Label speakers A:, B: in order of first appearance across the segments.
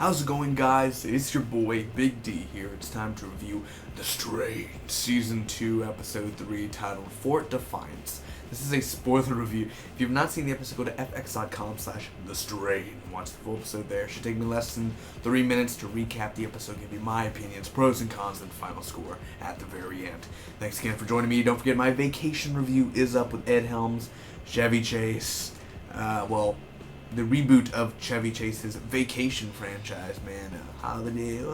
A: How's it going, guys? It's your boy Big D here. It's time to review The Strain Season 2 Episode 3 titled Fort Defiance. This is a spoiler review. If you've not seen the episode, go to fx.com/thestrain. Watch the full episode there. It should take me less than 3 minutes to recap the episode, give you my opinions, pros and cons, and final score at the very end. Thanks again for joining me. Don't forget my vacation review is up with Ed Helms, Chevy Chase, the reboot of Chevy Chase's Vacation franchise, man. Holiday.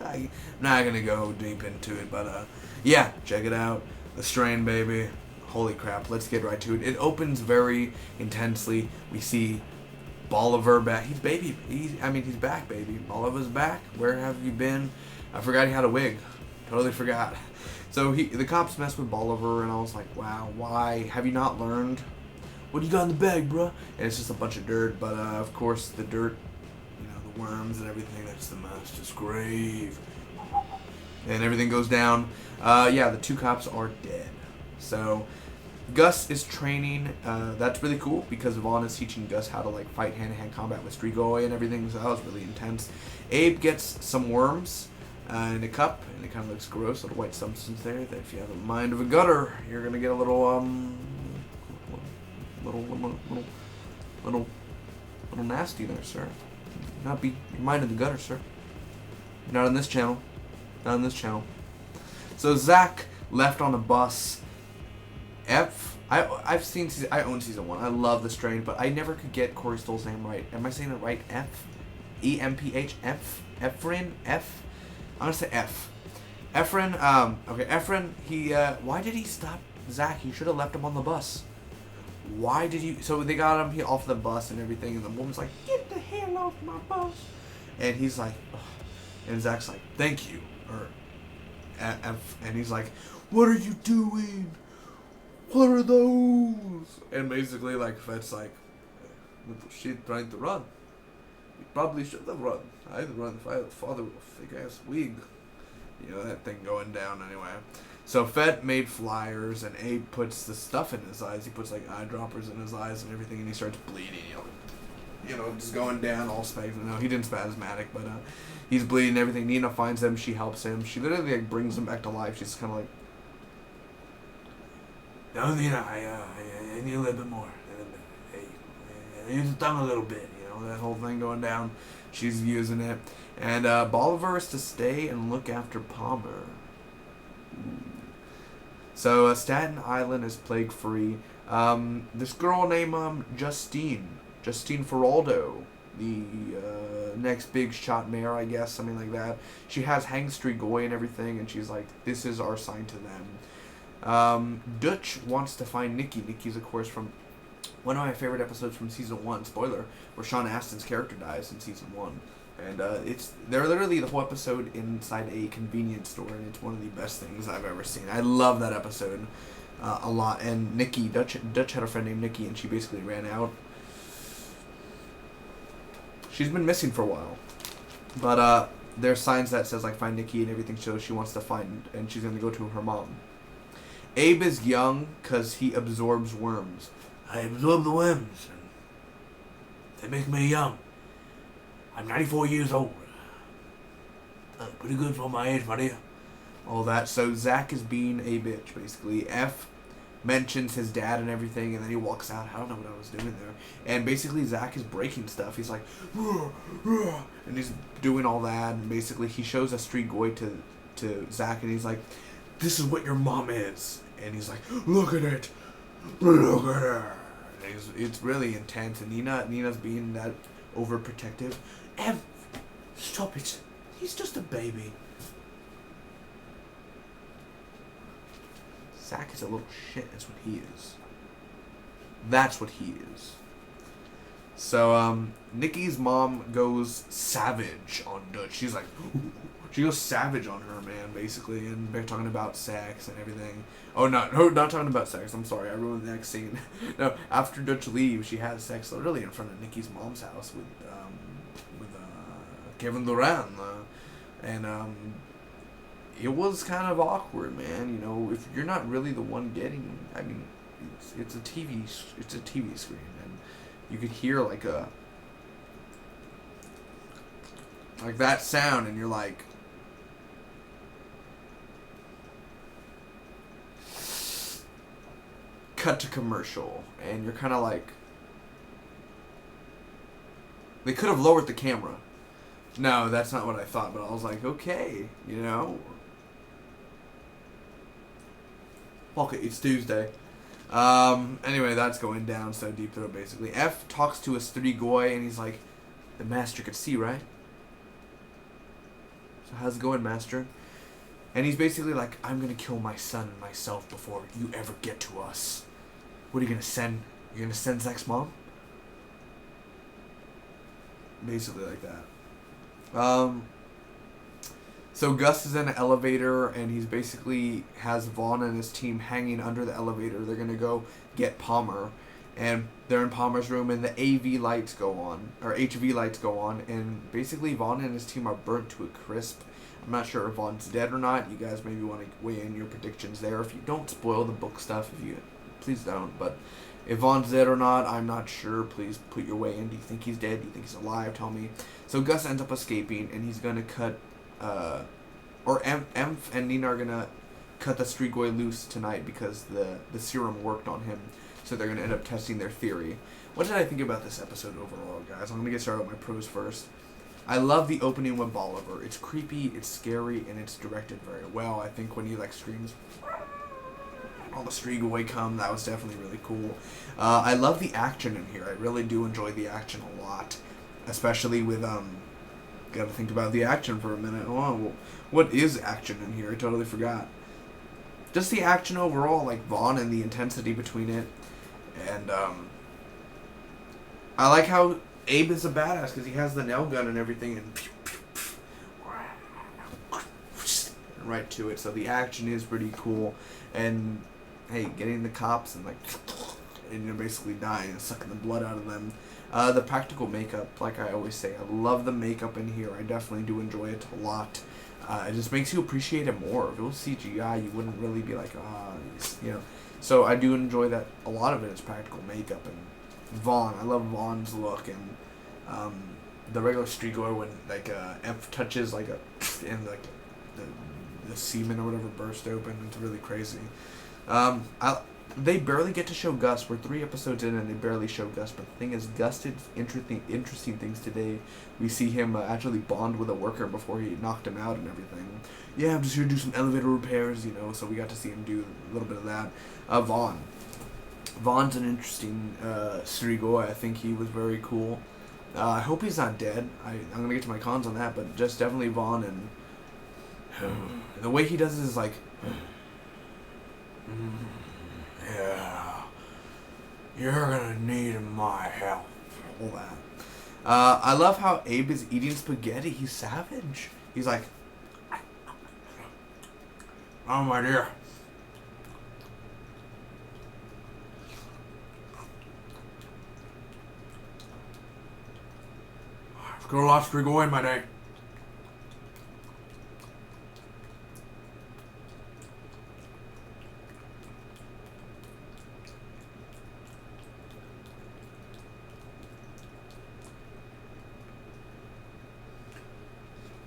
A: I'm not gonna go deep into it, but yeah, check it out. The Strain, baby. Holy crap, let's get right to it. It opens very intensely. We see Bolivar back. He's back, baby. Bolivar's back. Where have you been? I forgot he had a wig. Totally forgot. So the cops mess with Bolivar, and I was like, wow, why? Have you not learned? What do you got in the bag, bruh? And it's just a bunch of dirt, but of course the dirt, the worms and everything, that's the master's grave. And everything goes down. Yeah, the two cops are dead. So Gus is training. That's really cool because Vaughn is teaching Gus how to fight hand-to-hand combat with Strigoi and everything, so that was really intense. Abe gets some worms in a cup, and it kind of looks gross, little white substance there, that if you have a mind of a gutter, you're going to get a little nasty there, sir. Not be your mind in the gutter, sir. Not on this channel. Not on this channel. So Zach left on a bus. I own season 1. I love The Strain, but I never could get Corey Stoll's name right. Am I saying it right? Emph? Efren? F? I'm gonna say F. Efren. Okay, Efren. Why did he stop Zach? He should have left him on the bus. Why did you? So they got him off the bus and everything, and the woman's like, "Get the hell off my bus!" And he's like, ugh. And Zach's like, "Thank you," and he's like, "What are you doing? What are those?" And basically, Fed's like, "Little shit trying to run. You probably should have run. I'd run if I had a father with a thick ass wig." That thing going down anyway. So Fed made flyers, and Abe puts the stuff in his eyes. He puts eyedroppers in his eyes and everything, and he starts bleeding. Just going down all spasm. No, he didn't spasmatic, but he's bleeding and everything. Nina finds him. She helps him. She literally brings him back to life. She's kind of like, "No, Nina, I need a little bit more. Hey, use the tongue a little bit." That whole thing going down. She's using it, and Bolivar is to stay and look after Palmer. So Staten Island is plague-free. This girl named Justine Feraldo, the next big shot mayor, I guess, something like that. She has Hank Strigoi and everything, and she's like, "This is our sign to them." Dutch wants to find Nikki. Nikki's, of course, from one of my favorite episodes from season 1. Spoiler, where Sean Astin's character dies in season 1. And they're literally the whole episode inside a convenience store, and it's one of the best things I've ever seen. I love that episode a lot. And Nikki, Dutch had a friend named Nikki, and she basically ran out. She's been missing for a while, but there's signs that says find Nikki and everything, shows she wants to find, and she's gonna go to her mom. Abe is young because he absorbs worms. "I absorb the worms, and they make me young. I'm 94 years old. Pretty good for my age, buddy." All that. So Zach is being a bitch, basically. F mentions his dad and everything, and then he walks out. I don't know what I was doing there. And basically Zach is breaking stuff. He's like, "Ruh, ruh," and he's doing all that. And basically he shows a Strigoi to Zach, and he's like, "This is what your mom is." And he's like, "Look at it. Look at her." And it's really intense. And Nina's being that overprotective. "Em, stop it. He's just a baby." Zach is a little shit. That's what he is. That's what he is. So, Nikki's mom goes savage on Dutch. She's like, she goes savage on her, man, basically. And they're talking about sex and everything. Oh, not talking about sex. I'm sorry, I ruined the next scene. No, after Dutch leaves, she has sex literally in front of Nikki's mom's house with Kevin Durant. And it was kind of awkward, man. If you're not really the one getting, it's a TV screen, and you could hear Like that sound, and you're like, cut to commercial, and you're kind of like, they could have lowered the camera. No, that's not what I thought, but I was like, okay, you know. Fuck it, it's Tuesday. Anyway, that's going down, so Deep Throat basically. F talks to his 3 and he's like, the master could see, right? So how's it going, master? And he's basically like, I'm gonna kill my son and myself before you ever get to us. What are you gonna send? You're gonna send Zach's mom? Basically like that. So Gus is in an elevator, and he's basically has Vaughn and his team hanging under the elevator. They're gonna go get Palmer, and they're in Palmer's room, and the AV lights go on, or HV lights go on, and basically Vaughn and his team are burnt to a crisp. I'm not sure if Vaughn's dead or not. You guys maybe want to weigh in your predictions there. If you don't spoil the book stuff, please don't. But if Vaughn's dead or not, I'm not sure. Please put your way in. Do you think he's dead? Do you think he's alive? Tell me. So Gus ends up escaping, and he's gonna cut. Or Emph and Nina are gonna cut the Strigoi loose tonight because the serum worked on him. So they're gonna end up testing their theory. What did I think about this episode overall, guys? I'm gonna get started with my pros first. I love the opening with Bolivar. It's creepy, it's scary, and it's directed very well. I think when he like screams, all the Strigoi come, that was definitely really cool. I love the action in here. I really do enjoy the action a lot, especially with gotta think about the action for a minute. Oh, what is action in here? I totally forgot. Just the action overall, like Vaughn and the intensity between it. And I like how Abe is a badass because he has the nail gun and everything, and right to it. So the action is pretty cool. And hey, getting the cops and like, and you're basically dying and sucking the blood out of them. The practical makeup, like I always say, I love the makeup in here. I definitely do enjoy it a lot. It just makes you appreciate it more. If it was CGI, you wouldn't really be like, you know. So I do enjoy that. A lot of it is practical makeup. And Vaughn, I love Vaughn's look, and the regular Strigoi when like Emph touches like and like the semen or whatever burst open. It's really crazy. They barely get to show Gus. We're 3 episodes in and they barely show Gus. But the thing is, Gus did interesting things today. We see him actually bond with a worker before he knocked him out and everything. Yeah, I'm just here to do some elevator repairs, you know. So we got to see him do a little bit of that. Vaughn. Vaughn's an interesting Strigoi. I think he was very cool. I hope he's not dead. I'm going to get to my cons on that. But just definitely Vaughn. And the way he does it is like... Yeah, you're gonna need my help. All that. I love how Abe is eating spaghetti. He's savage. He's like, oh my dear. I've got a lot to go in my day.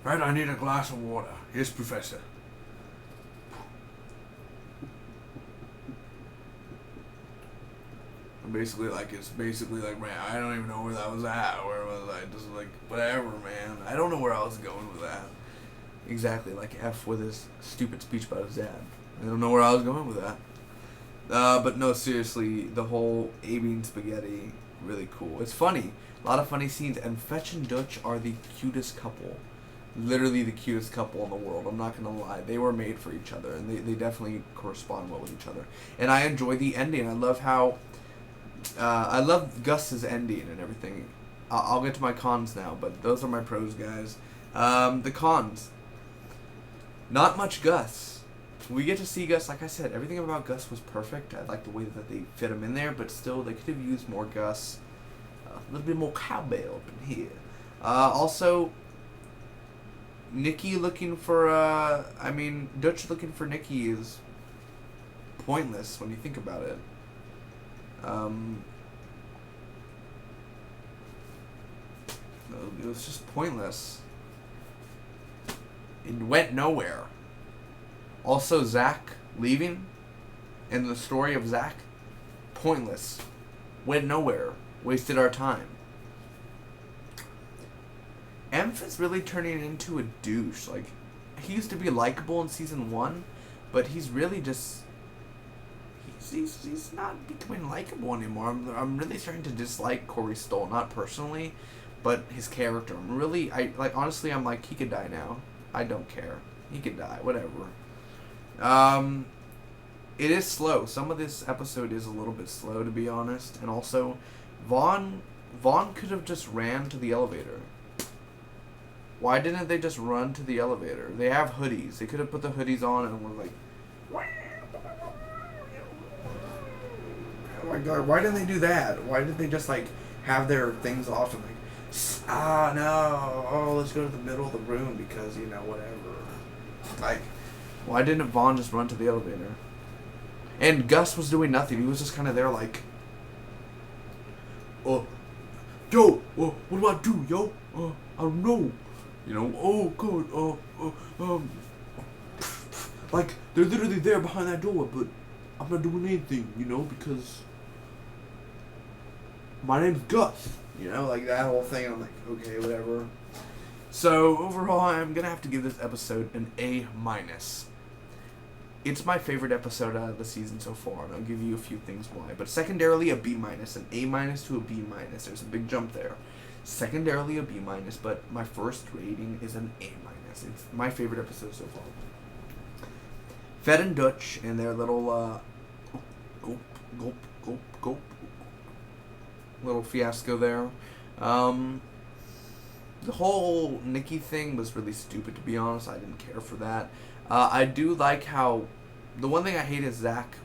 A: Right, I need a glass of water. Yes, Professor. It's basically like, man, I don't even know where that was at. Where was I? Just like, whatever, man. I don't know where I was going with that. Exactly, like F with his stupid speech about his dad. I don't know where I was going with that. But no, seriously, the whole Abe spaghetti, really cool. It's funny. A lot of funny scenes. And Fetch and Dutch are the cutest couple. Literally the cutest couple in the world. I'm not gonna lie. They were made for each other, and they definitely correspond well with each other. And I enjoy the ending. I love how I love Gus's ending and everything. I'll get to my cons now, but those are my pros, guys. The cons. Not much Gus. We get to see Gus. Like I said, everything about Gus was perfect. I like the way that they fit him in there, but still, they could have used more Gus. A little bit more cowbell up in here. Also, Nikki looking for, Dutch looking for Nikki is pointless when you think about it. It was just pointless. It went nowhere. Also, Zach leaving and the story of Zach, pointless. Went nowhere. Wasted our time. Emph is really turning into a douche. Like, he used to be likable in season 1, but he's really just... He's not becoming likable anymore. I'm really starting to dislike Corey Stoll, not personally, but his character. Honestly, I'm like, he could die now. I don't care. He could die, whatever. It is slow. Some of this episode is a little bit slow, to be honest. And also, Vaughn could have just ran to the elevator. Why didn't they just run to the elevator? They have hoodies. They could have put the hoodies on and were like... Oh my god, why didn't they do that? Why did they just, like, have their things off and, like, no, let's go to the middle of the room because, you know, whatever. Like, why didn't Vaughn just run to the elevator? And Gus was doing nothing. He was just kind of there, like, yo, what do I do, yo? I don't know. You know, oh, God, like, they're literally there behind that door, but I'm not doing anything, you know, because my name's Gus, you know, like that whole thing. I'm like, okay, whatever. So overall, I'm gonna have to give this episode an A-. It's my favorite episode out of the season so far, and I'll give you a few things why. But secondarily, a B-, an A- to a B-. There's a big jump there. Secondarily, a B-, but my first rating is an A-. It's my favorite episode so far. Fed and Dutch and their little gulp little fiasco there. The whole Nikki thing was really stupid, to be honest. I didn't care for that. I do like how... The one thing I hate is Zach.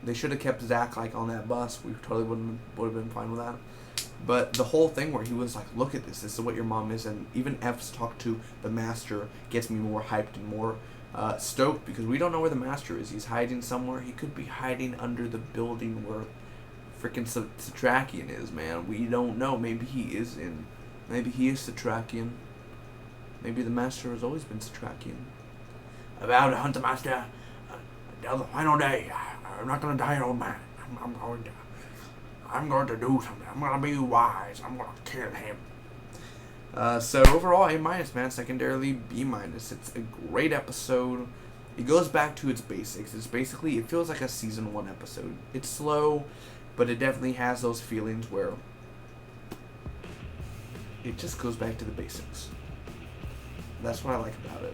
A: They should have kept Zach, like, on that bus. We totally would have been fine with that. But the whole thing where he was like, look at this. This is what your mom is. And even F's talk to the master gets me more hyped and more stoked. Because we don't know where the master is. He's hiding somewhere. He could be hiding under the building where freaking Satrakian is, man. We don't know. Maybe he is Satrakian. Maybe the master has always been Satrakian. About to hunt the master until the final day. I'm not gonna die, old man. I'm going to do something. I'm gonna be wise. I'm gonna kill him. So overall, A-, man. Secondarily, B-. It's a great episode. It goes back to its basics. It feels like a season 1 episode. It's slow, but it definitely has those feelings where it just goes back to the basics. That's what I like about it.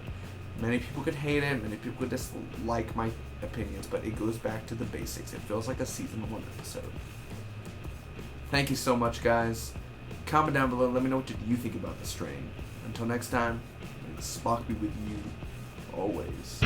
A: Many people could hate it, many people could dislike my opinions, but it goes back to the basics. It feels like a season 1 episode. Thank you so much, guys. Comment down below, let me know what you think about the strain. Until next time, may Spock be with you always.